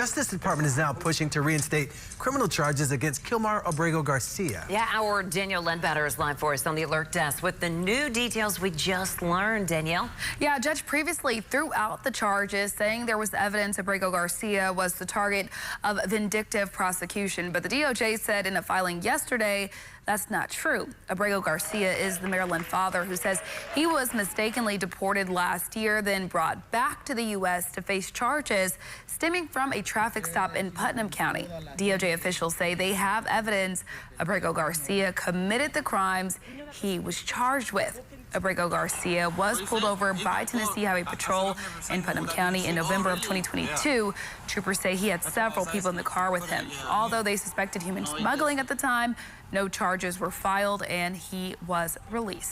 Justice Department is now pushing to reinstate criminal charges against Kilmar Abrego Garcia. Yeah, our Danielle Ledbetter is live for us on the alert desk with the new details we just learned. Danielle? Yeah, a judge previously threw out the charges, saying there was evidence Abrego Garcia was the target of vindictive prosecution. But the DOJ said in a filing yesterday that's not true. Abrego Garcia is the Maryland father who says he was mistakenly deported last year, then brought back to the U.S. to face charges stemming from a traffic stop in Putnam County. DOJ officials say they have evidence Abrego Garcia committed the crimes he was charged with. Abrego Garcia was pulled over by Tennessee Highway Patrol in Putnam County in November of 2022. Troopers say he had several people in the car with him. Although they suspected human smuggling at the time, no charges were filed and he was released.